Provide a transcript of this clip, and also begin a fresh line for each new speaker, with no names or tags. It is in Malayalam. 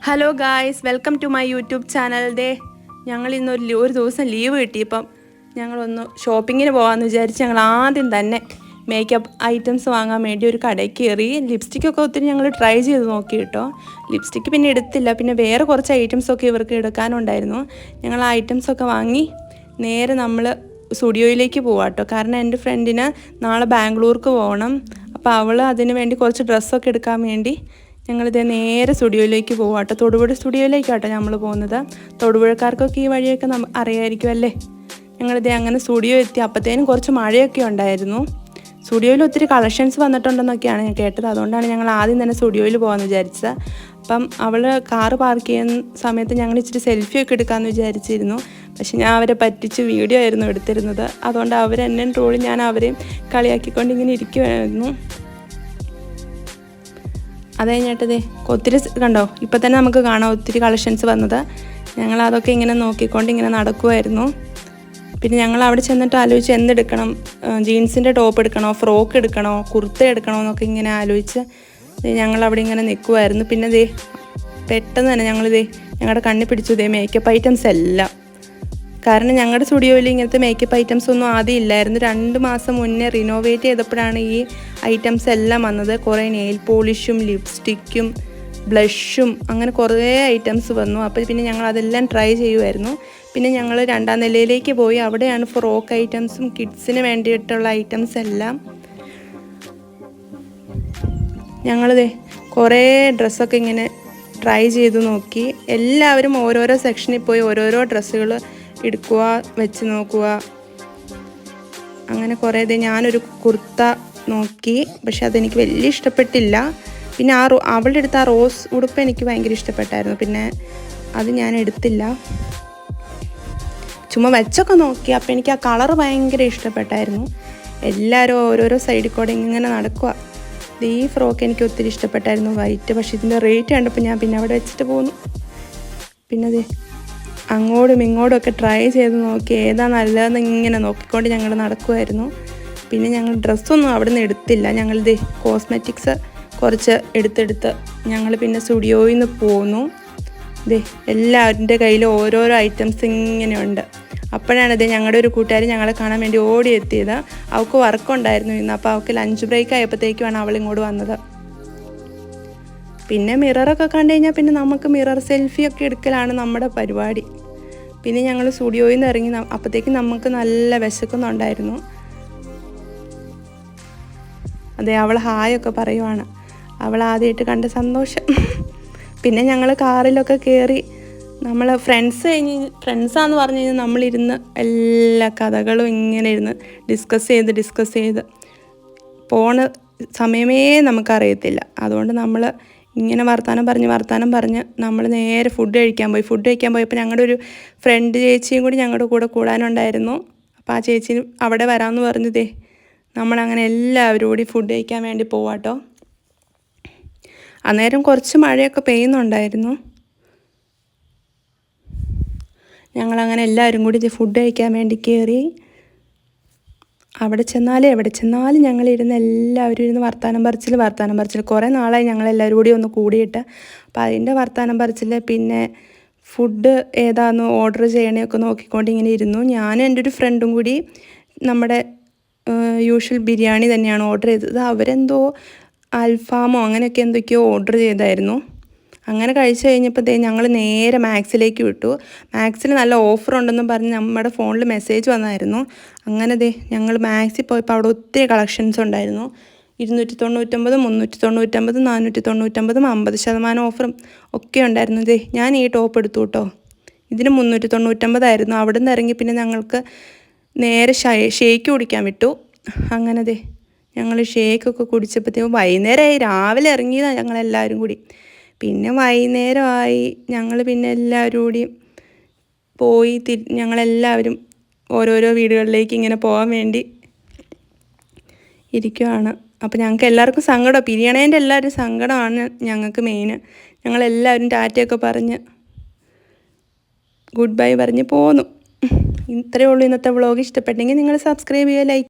Hello guys, welcome to my YouTube channel. ഞങ്ങൾ ഇന്നൊരു ദിവസം ലീവ് കിട്ടിയപ്പം ഞങ്ങളൊന്ന് ഷോപ്പിങ്ങിന് പോകാമെന്ന് വിചാരിച്ച് ഞങ്ങൾ ആദ്യം തന്നെ മേക്കപ്പ് ഐറ്റംസ് വാങ്ങാൻ വേണ്ടി ഒരു കടയിൽ കയറി. ലിപ്സ്റ്റിക്കൊക്കെ ഒത്തിരി ഞങ്ങൾ ട്രൈ ചെയ്ത് നോക്കി കേട്ടോ. ലിപ്സ്റ്റിക്ക് പിന്നെ എടുത്തില്ല, പിന്നെ വേറെ കുറച്ച് ഐറ്റംസൊക്കെ ഇവർക്ക് എടുക്കാനുണ്ടായിരുന്നു. ഞങ്ങൾ ആ ഐറ്റംസൊക്കെ വാങ്ങി നേരെ നമ്മൾ സ്റ്റുഡിയോയിലേക്ക് പോവാം കേട്ടോ. കാരണം എൻ്റെ ഫ്രണ്ടിന് നാളെ ബാംഗ്ലൂർക്ക് പോകണം. അപ്പോൾ അവൾ അതിന് വേണ്ടി കുറച്ച് ഡ്രസ്സൊക്കെ എടുക്കാൻ വേണ്ടി ഞങ്ങളിത് നേരെ സ്റ്റുഡിയോയിലേക്ക് പോകാം കേട്ടോ. തൊടുപുഴ സ്റ്റുഡിയോയിലേക്കാട്ടോ നമ്മൾ പോകുന്നത്. തൊടുപുഴക്കാർക്കൊക്കെ ഈ വഴിയൊക്കെ അറിയാമായിരിക്കും അല്ലേ. ഞങ്ങളിത് അങ്ങനെ സ്റ്റുഡിയോ എത്തി. അപ്പോഴത്തേനും കുറച്ച് മഴയൊക്കെ ഉണ്ടായിരുന്നു. സ്റ്റുഡിയോയിൽ ഒത്തിരി കളക്ഷൻസ് വന്നിട്ടുണ്ടെന്നൊക്കെയാണ് ഞാൻ കേട്ടത്. അതുകൊണ്ടാണ് ഞങ്ങൾ ആദ്യം തന്നെ സ്റ്റുഡിയോയിൽ പോകാമെന്ന് വിചാരിച്ചത്. അപ്പം അവൾ കാറ് പാർക്ക് ചെയ്യുന്ന സമയത്ത് ഞങ്ങൾ ഇച്ചിരി സെൽഫിയൊക്കെ എടുക്കാമെന്ന് വിചാരിച്ചിരുന്നു. പക്ഷെ ഞാൻ അവരെ പറ്റിച്ച് വീഡിയോ ആയിരുന്നു എടുത്തിരുന്നത്. അതുകൊണ്ട് അവരെന്നെ ട്രോളി ഞാൻ അവരെയും കളിയാക്കിക്കൊണ്ട് ഇങ്ങനെ ഇരിക്കുമായിരുന്നു. അത് കഴിഞ്ഞിട്ടതേ ഒത്തിരി കണ്ടോ, ഇപ്പം തന്നെ നമുക്ക് കാണാം ഒത്തിരി കളക്ഷൻസ് വന്നത്. ഞങ്ങളതൊക്കെ ഇങ്ങനെ നോക്കിക്കൊണ്ട് ഇങ്ങനെ നടക്കുമായിരുന്നു. പിന്നെ ഞങ്ങൾ അവിടെ ചെന്നിട്ട് ആലോചിച്ച് എന്തെടുക്കണം, ജീൻസിൻ്റെ ടോപ്പ് എടുക്കണോ, ഫ്രോക്ക് എടുക്കണോ, കുർത്ത എടുക്കണോ എന്നൊക്കെ ഇങ്ങനെ ആലോചിച്ച് ഞങ്ങളവിടെ ഇങ്ങനെ നിൽക്കുമായിരുന്നു. പിന്നെ പെട്ടെന്ന് തന്നെ ഞങ്ങളുടെ കണ്ണിൽ പിടിച്ചു മേക്കപ്പ് ഐറ്റംസ് എല്ലാം. കാരണം ഞങ്ങളുടെ സ്റ്റുഡിയോയിൽ ഇങ്ങനത്തെ മേക്കപ്പ് ഐറ്റംസ് ഒന്നും ആദ്യം ഇല്ലായിരുന്നു. 2 മാസം മുന്നേ റിനോവേറ്റ് ചെയ്തപ്പോഴാണ് ഈ ഐറ്റംസ് എല്ലാം വന്നത്. കുറേ നെയിൽ പോളിഷും ലിപ്സ്റ്റിക്കും ബ്ലഷും അങ്ങനെ കുറേ ഐറ്റംസ് വന്നു. അപ്പോൾ പിന്നെ ഞങ്ങൾ അതെല്ലാം ട്രൈ ചെയ്യുമായിരുന്നു. പിന്നെ ഞങ്ങൾ 2ാം നിലയിലേക്ക് പോയി. അവിടെയാണ് ഫ്രോക്ക് ഐറ്റംസും കിഡ്സിന് വേണ്ടിയിട്ടുള്ള ഐറ്റംസ് എല്ലാം. ഞങ്ങളിത് കുറേ ഡ്രസ്സൊക്കെ ഇങ്ങനെ ട്രൈ ചെയ്ത് നോക്കി. എല്ലാവരും ഓരോരോ സെക്ഷനിൽ പോയി ഓരോരോ ഡ്രസ്സുകൾ എടുക്കുക, വെച്ച് നോക്കുക. അങ്ങനെ കുറേ ഞാനൊരു കുർത്ത നോക്കി, പക്ഷെ അതെനിക്ക് വലിയ ഇഷ്ടപ്പെട്ടില്ല. പിന്നെ അവളുടെ അടുത്ത് ആ റോസ് ഉടുപ്പ് എനിക്ക് ഭയങ്കര ഇഷ്ടപ്പെട്ടായിരുന്നു. പിന്നെ അത് ഞാൻ എടുത്തില്ല, ചുമ്മാ വെച്ചൊക്കെ നോക്കി. അപ്പോൾ എനിക്ക് ആ കളറ് ഭയങ്കര ഇഷ്ടപ്പെട്ടായിരുന്നു. എല്ലാവരും ഓരോരോ സൈഡിൽ കൂടെ ഇങ്ങനെ നടക്കുക. ഈ ഫ്രോക്ക് എനിക്ക് ഒത്തിരി ഇഷ്ടപ്പെട്ടായിരുന്നു, വൈറ്റ്. പക്ഷേ ഇതിൻ്റെ റേറ്റ് കണ്ടപ്പോൾ ഞാൻ പിന്നെ അവിടെ വെച്ചിട്ട് പോന്നു. പിന്നെ അങ്ങോട്ടും ഇങ്ങോട്ടും ഒക്കെ ട്രൈ ചെയ്ത് നോക്കി ഏതാ നല്ലതെന്ന് ഇങ്ങനെ നോക്കിക്കൊണ്ട് ഞങ്ങൾ നടക്കുമായിരുന്നു. പിന്നെ ഞങ്ങൾ ഡ്രസ്സൊന്നും അവിടെ നിന്ന് എടുത്തില്ല. ഞങ്ങളിത് കോസ്മെറ്റിക്സ് കുറച്ച് എടുത്തെടുത്ത് ഞങ്ങൾ പിന്നെ സ്റ്റുഡിയോയിൽ നിന്ന് പോന്നു. എല്ലാവരുടെ കയ്യിൽ ഓരോരോ ഐറ്റംസ് ഇങ്ങനെയുണ്ട്. അപ്പോഴാണ് ഞങ്ങളുടെ ഒരു കൂട്ടുകാരി ഞങ്ങളെ കാണാൻ വേണ്ടി ഓടി എത്തിയത്. അവൾക്ക് വർക്കുണ്ടായിരുന്നു ഇന്ന്. അപ്പോൾ അവൾക്ക് ലഞ്ച് ബ്രേക്ക് ആയപ്പോഴത്തേക്കുമാണ് അവൾ ഇങ്ങോട്ട് വന്നത്. പിന്നെ മിററൊക്കെ കണ്ടു കഴിഞ്ഞാൽ പിന്നെ നമുക്ക് മിറർ സെൽഫിയൊക്കെ എടുക്കലാണ് നമ്മുടെ പരിപാടി. പിന്നെ ഞങ്ങൾ സ്റ്റുഡിയോയിൽ നിന്ന് ഇറങ്ങി. അപ്പോഴത്തേക്കും നമുക്ക് നല്ല വിശക്കുന്നുണ്ടായിരുന്നു. അവൾ ഹായൊക്കെ പറയുവാണ്. അവൾ ആദ്യമായിട്ട് കണ്ട സന്തോഷം. പിന്നെ ഞങ്ങൾ കാറിലൊക്കെ കയറി. നമ്മൾ ഫ്രണ്ട്സാന്ന് പറഞ്ഞു കഴിഞ്ഞാൽ നമ്മളിരുന്ന് എല്ലാ കഥകളും ഇങ്ങനെ ഇരുന്ന് ഡിസ്കസ് ചെയ്ത് പോണ സമയമേ നമുക്കറിയത്തില്ല. അതുകൊണ്ട് നമ്മൾ ഇങ്ങനെ വർത്താനം പറഞ്ഞ് നമ്മൾ നേരെ ഫുഡ് കഴിക്കാൻ പോയപ്പോൾ ഞങ്ങളുടെ ഒരു ഫ്രണ്ട് ചേച്ചിയും കൂടി ഞങ്ങളുടെ കൂടെ കൂടാനുണ്ടായിരുന്നു. അപ്പോൾ ആ ചേച്ചി അവിടെ വരാമെന്ന് പറഞ്ഞതേ നമ്മളങ്ങനെ എല്ലാവരും കൂടി ഫുഡ് കഴിക്കാൻ വേണ്ടി പോവാട്ടോ. അന്നേരം കുറച്ച് മഴയൊക്കെ പെയ്യുന്നുണ്ടായിരുന്നു. ഞങ്ങളങ്ങനെ എല്ലാവരും കൂടി ഫുഡ് കഴിക്കാൻ വേണ്ടി കയറി. എവിടെ ചെന്നാലും ഞങ്ങളിരുന്ന് എല്ലാവരും ഇരുന്ന് വർത്താനം പറച്ചിൽ. കുറേ നാളായി ഞങ്ങളെല്ലാവരും കൂടി ഒന്ന് കൂടിയിട്ട്. അപ്പോൾ അതിൻ്റെ വർത്താനം പറച്ചിൽ. പിന്നെ ഫുഡ് ഏതാണെന്ന് ഓർഡർ ചെയ്യണയൊക്കെ നോക്കിക്കൊണ്ട് ഇങ്ങനെ ഇരുന്നു. ഞാനും എൻ്റെ ഒരു ഫ്രണ്ടും കൂടി നമ്മുടെ യൂഷ്വൽ ബിരിയാണി തന്നെയാണ് ഓർഡർ ചെയ്തത്. അവരെന്തോ അൽഫാമോ അങ്ങനെയൊക്കെ എന്തൊക്കെയോ ഓർഡർ ചെയ്തായിരുന്നു. അങ്ങനെ കഴിച്ച് കഴിഞ്ഞപ്പോൾ ഞങ്ങൾ നേരെ മാക്സിലേക്ക് വിട്ടു. മാക്സിൽ നല്ല ഓഫർ ഉണ്ടെന്നും പറഞ്ഞ് നമ്മുടെ ഫോണിൽ മെസ്സേജ് വന്നായിരുന്നു. അങ്ങനെ ഞങ്ങൾ മാക്സിൽ പോയപ്പോൾ അവിടെ ഒത്തിരി കളക്ഷൻസ് ഉണ്ടായിരുന്നു. 299, 399, 499, 50% ഓഫറും ഒക്കെ ഉണ്ടായിരുന്നു. ഞാൻ ഈ ടോപ്പ് എടുത്തു കേട്ടോ. ഇതിന് 399 അവിടെ നിന്ന് ഇറങ്ങി പിന്നെ ഞങ്ങൾക്ക് നേരെ ഷേക്ക് കുടിക്കാൻ വിട്ടു. അങ്ങനെ ഞങ്ങൾ ഷേക്കൊക്കെ കുടിച്ചപ്പോഴത്തേക്കും വൈകുന്നേരമായി. രാവിലെ ഇറങ്ങിയതാണ് ഞങ്ങളെല്ലാവരും കൂടി. പിന്നെ വൈകുന്നേരമായി. ഞങ്ങൾ പിന്നെ എല്ലാവരും കൂടി പോയി ഞങ്ങളെല്ലാവരും ഓരോരോ വീടുകളിലേക്ക് ഇങ്ങനെ പോകാൻ വേണ്ടി ഇരിക്കുകയാണ്. അപ്പോൾ ഞങ്ങൾക്ക് എല്ലാവർക്കും സങ്കടം, പിരിയണേൻ്റെ എല്ലാവരും സങ്കടമാണ് ഞങ്ങൾക്ക് മെയിൻ. ഞങ്ങളെല്ലാവരും ടാറ്റയൊക്കെ പറഞ്ഞ് ഗുഡ് ബൈ പറഞ്ഞ് പോന്നു. ഇത്രയേ ഉള്ളൂ ഇന്നത്തെ വ്ളോഗ്. ഇഷ്ടപ്പെട്ടെങ്കിൽ നിങ്ങൾ സബ്സ്ക്രൈബ് ചെയ്യുക, ലൈക്ക്